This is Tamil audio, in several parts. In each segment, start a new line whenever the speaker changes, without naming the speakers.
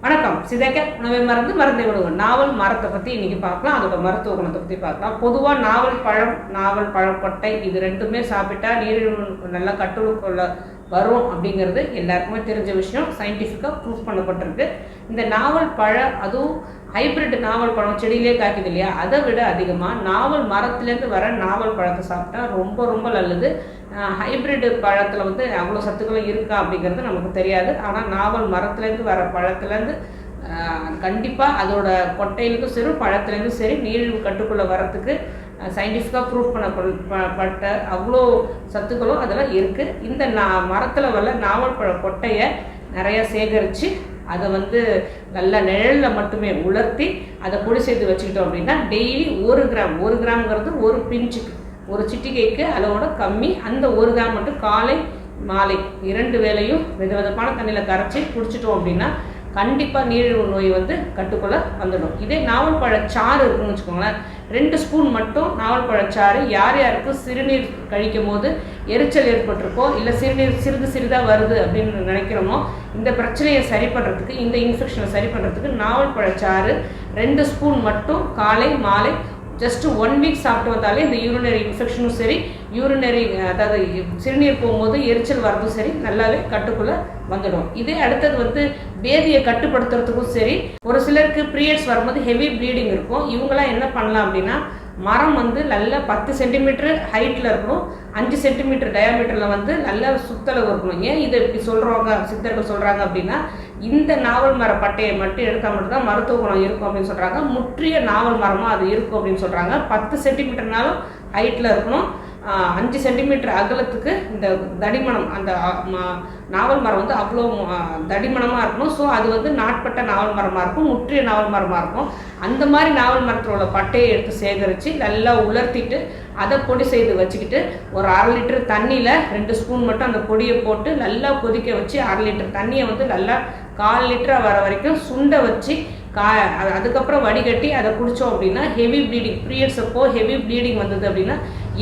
வணக்கம். சிதைக்க உணவை மருந்து மருந்தை விடுவோம். நாவல் மரத்தை பற்றி இன்னைக்கு பார்க்கலாம். அதோட மருத்துவ குணத்தை பற்றி பார்க்கலாம். பொதுவாக நாவல் பழம், நாவல் பழக்கொட்டை இது ரெண்டுமே சாப்பிட்டா நீரிழிவு நல்லா கட்டுக்குள்ள வரும் அப்படிங்கிறது எல்லாருக்குமே தெரிஞ்ச விஷயம். சயின்டிஃபிக்காக ப்ரூஃப் பண்ணப்பட்டிருக்கு. இந்த நாவல் பழம், அதுவும் ஹைப்ரிட் நாவல் பழம் செடியிலே காய்க்குது இல்லையா, அதை விட அதிகமாக நாவல் மரத்துலேருந்து வர நாவல் பழத்தை சாப்பிட்டா ரொம்ப ரொம்ப நல்லது. ஹைப்ரிட் பழத்தில் அவ்வளோ சத்துக்களும் இருக்கா அப்படிங்கிறது நமக்கு தெரியாது. ஆனால் நாவல் மரத்துலேருந்து வர பழத்துலேருந்து கண்டிப்பாக அதோட கொட்டையிலுக்கும் சரி பழத்துலேருந்தும் சரி நீரிழிவு கட்டுக்குள்ளே வரத்துக்கு சயின்டிஃபிக்காக ப்ரூஃப் பண்ணப்பட்ட அவ்வளோ சத்துக்களும் அதெல்லாம் இருக்குது. இந்த மரத்தில் வர நாவல் பழ கொட்டையை நிறையா சேகரித்து அதை நல்ல நிழலில் மட்டுமே உலர்த்தி அதை பொடி செய்து வச்சுக்கிட்டோம் அப்படின்னா டெய்லி 1 கிராம்ங்கிறது ஒரு பிஞ்சுக்கு, ஒரு சிட்டிகைக்கு அளவோட கம்மி. அந்த 1 கிராம் மட்டும் காலை மாலை 2 வேளையும் வெதுவெதுப்பான தண்ணியில் கரைச்சி குடிச்சிட்டோம் அப்படின்னா கண்டிப்பாக நீரிழிவு நோய் கட்டுக்குள்ளே வந்துடும். இதே நாவல் பழச்சாறு இருக்குன்னு வச்சுக்கோங்களேன், 2 ஸ்பூன் மட்டும் நாவல் பழச்சாறு யார் யாருக்கு சிறுநீர் கழிக்கும் போது எரிச்சல் ஏற்பட்டிருக்கோ, இல்லை சிறுநீர் சிறிதாக வருது அப்படின்னு நினைக்கிறோமோ, இந்த பிரச்சனையை சரி பண்ணுறதுக்கு, இந்த இன்ஃபெக்ஷனை சரி பண்ணுறதுக்கு நாவல் பழச்சாறு 2 ஸ்பூன் மட்டும் காலை மாலை ஜஸ்ட் 1 வீக் சாப்பிட்டு வந்தாலே இந்த யூரினரி இன்ஃபெக்ஷனும் சரி, யூரினரி அதாவது சிறுநீர் போகும்போது எரிச்சல் வரதும் சரி நல்லாவே கட்டுக்குள்ளே வந்துடும். இதே அடுத்தது பேதியை கட்டுப்படுத்துறதுக்கும் சரி, ஒரு சிலருக்கு பீரியட்ஸ் வரும்போது ஹெவி ப்ளீடிங் இருக்கும். இவங்களாம் என்ன பண்ணலாம் அப்படின்னா, மரம் நல்ல 10 சென்டிமீட்டர் ஹைட்டில் இருக்கணும், 5 சென்டிமீட்டர் டயாமீட்டரில் நல்ல சுத்தளவு இருக்கணும். ஏன் இதை இப்படி சொல்கிறாங்க, சித்தர்கள் சொல்கிறாங்க அப்படின்னா, இந்த நாவல் மர பட்டையை மட்டும் எடுத்தால் மட்டும்தான் மருத்துவ குணம் இருக்கும் அப்படின்னு சொல்கிறாங்க. முற்றிய நாவல் மரமாக அது இருக்கும் அப்படின்னு சொல்கிறாங்க. 10 சென்டிமீட்டர்னாலும் ஹைட்டில் இருக்கணும், 5 சென்டிமீட்டர் அகலத்துக்கு இந்த தடிமணம், அந்த நாவல் மரம் அவ்வளோ தடிமணமாக இருக்கணும். ஸோ அது நாட்பட்ட நாவல் மரமாக இருக்கும், முற்றிய நாவல் மரமாக இருக்கும். அந்த மாதிரி நாவல் மரத்தில் உள்ள பட்டையை எடுத்து சேகரித்து நல்லா உலர்த்திட்டு அதை பொடி செய்து வச்சுக்கிட்டு ஒரு 1/2 லிட்டர் தண்ணியில் 2 ஸ்பூன் மட்டும் அந்த பொடியை போட்டு நல்லா கொதிக்க வச்சு 1/2 லிட்டர் தண்ணியை நல்லா 1/4 லிட்டராக வர வரைக்கும் சுண்ட வச்சு அதுக்கப்புறம் வடிகட்டி அதை குடித்தோம் அப்படின்னா ஹெவி ப்ளீடிங், பீரியட்ஸ் அப்போ ஹெவி ப்ளீடிங் வந்தது அப்படின்னா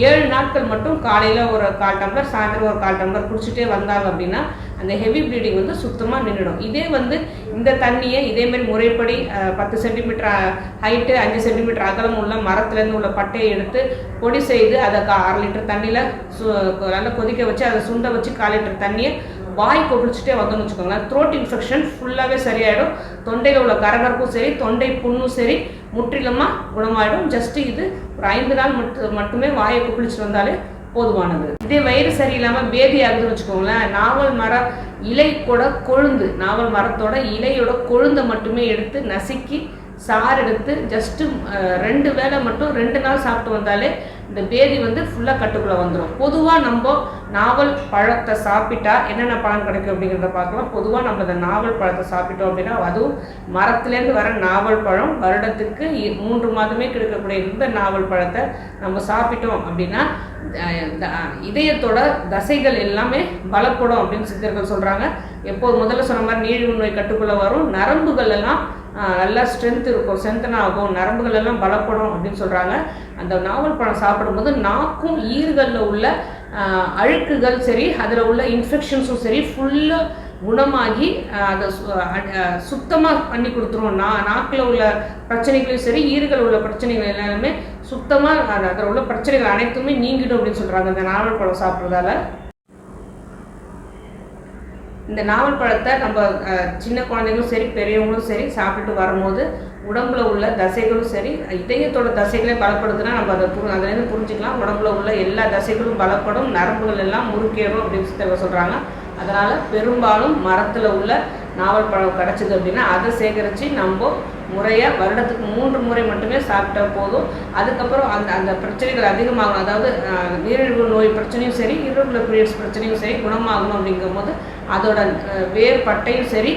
7 நாட்கள் மட்டும் காலையில் ஒரு 1/4 டம்ளர், சாயந்தரம் ஒரு 1/4 டம்ளர் குடிச்சிட்டே வந்தாங்க அப்படின்னா அந்த ஹெவி ப்ளீடிங் சுத்தமாக நின்றுடும். இதே இந்த தண்ணியை இதேமாரி முறைப்படி 10 சென்டிமீட்டர் ஹைட்டு 5 சென்டிமீட்டர் அகலம் உள்ள மரத்துலேருந்து உள்ள பட்டையை எடுத்து பொடி செய்து அதை 1/2 லிட்டர் தண்ணியில் நல்லா கொதிக்க வச்சு அதை சுண்ட வச்சு 1/4 லிட்டர் தண்ணியை வாய் கொப்பிடிச்சிட்டே வந்தோம்னு வச்சுக்கோங்களேன், த்ரோட் இன்ஃபெக்ஷன் ஃபுல்லாகவே சரியாயிடும். தொண்டையில் உள்ள கரகரப்பும் சரி, தொண்டை புண்ணும் சரி முற்றிலுமாக குணமாயிடும். ஜஸ்ட்டு இது ஒரு 5 நாள் மட்டுமே வாயை கொப்பிடிச்சிட்டு வந்தாலே போதுமானது. இதே வயிறு சரியில்லாமல் பேதி ஆகுதுன்னு வச்சுக்கோங்களேன், நாவல் மர இலை கூட கொழுந்து, நாவல் மரத்தோட இலையோட கொழுந்தை மட்டுமே எடுத்து நசுக்கி சாறு எடுத்து ஜஸ்ட்டு 2 வேளை மட்டும் 2 நாள் சாப்பிட்டு வந்தாலே இந்த பேதி ஃபுல்லாக கட்டுக்குள்ளே வந்துடும். பொதுவாக நம்ம நாவல் பழத்தை சாப்பிட்டா என்னென்ன பலன் கிடைக்கும் அப்படிங்கிறத பார்க்கலாம். பொதுவாக நம்ம இந்த நாவல் பழத்தை சாப்பிட்டோம் அப்படின்னா, அதுவும் மரத்துலேருந்து வர நாவல் பழம் வருடத்துக்கு 3 மாதமே கிடைக்கக்கூடிய இந்த நாவல் பழத்தை நம்ம சாப்பிட்டோம் அப்படின்னா இதயத்தோட தசைகள் எல்லாமே பலப்படும் அப்படின்னு சித்தர்கள் சொல்கிறாங்க. எப்போது முதல்ல சொன்ன மாதிரி நீரிழிவு நோய் கட்டுக்குள்ளே வரும், நரம்புகள் எல்லாம் நல்லா ஸ்ட்ரென்த் இருக்கும், ஸ்ட்ரென்த்தன் ஆகும், நரம்புகள் எல்லாம் பலப்படும் அப்படின்னு சொல்கிறாங்க. அந்த நாவல் பழம் சாப்பிடும்போது நாக்கும் ஈறுகளில் உள்ள அழுக்குகள் சரி, அதில் உள்ள இன்ஃபெக்ஷன்ஸும் சரி ஃபுல்லாக குணமாகி அதை சுத்தமாக பண்ணி கொடுத்துரும். நாக்கில் உள்ள பிரச்சனைகளையும் சரி, ஈறுகள் உள்ள பிரச்சனைகள் எல்லாமே சுத்தமாக அதில் உள்ள பிரச்சனைகள் அனைத்துமே நீங்கிடும் அப்படின்னு சொல்கிறாங்க இந்த நாவல் பழம் சாப்பிட்றதால. இந்த நாவல் பழத்தை நம்ம சின்ன குழந்தைங்களும் சரி பெரியவங்களும் சரி சாப்பிட்டுட்டு வரும்போது உடம்புல உள்ள தசைகளும் சரி, இதயத்தோட தசைகளே பலப்படுதுன்னா நம்ம அதுலேருந்து புரிஞ்சுக்கலாம். உடம்புல உள்ள எல்லா தசைகளும் பலப்படும், நரம்புகள் எல்லாம் முறுக்கேறும் அப்படின்னு சொல்கிறாங்க. அதனால் பெரும்பாலும் மரத்தில் உள்ள நாவல் பழம் கிடச்சிது அப்படின்னா அதை சேகரித்து நம்ம முறையாக வருடத்துக்கு 3 முறை மட்டுமே சாப்பிட்டா போதும். அதுக்கப்புறம் அந்த பிரச்சனைகள் அதிகமாகணும், அதாவது நீரிழிவு நோய் பிரச்சனையும் சரி, irregular periods பிரச்சனையும் சரி குணமாகணும். அப்படிங்கும்போது அதோட வேர் பட்டையும் சரி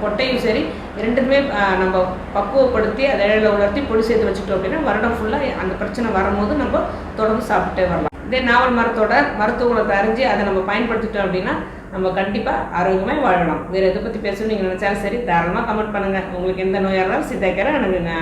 கொட்டையும் சரி 2மே நம்ம பக்குவப்படுத்தி அதை இழையில் உலர்த்தி பொடி செய்து வச்சுட்டோம் அப்படின்னா வருடம் ஃபுல்லாக அந்த பிரச்சனை வரும்போது நம்ம தொடர்ந்து சாப்பிட்டே வரலாம். இதே நாவல் மரத்தோட மருத்துவ குணத்தை அறிஞ்சு அதை நம்ம பயன்படுத்திட்டோம் அப்படின்னா நம்ம கண்டிப்பாக ஆரோக்கியமாக வாழலாம். வேறு எதை பற்றி பேசணும்னு நீங்கள் நினச்சாலும் சரி தாராளமாக கமெண்ட் பண்ணுங்கள். உங்களுக்கு எந்த நோயாக இருந்தாலும் சித்தாய்க்கிற அணுகுங்க.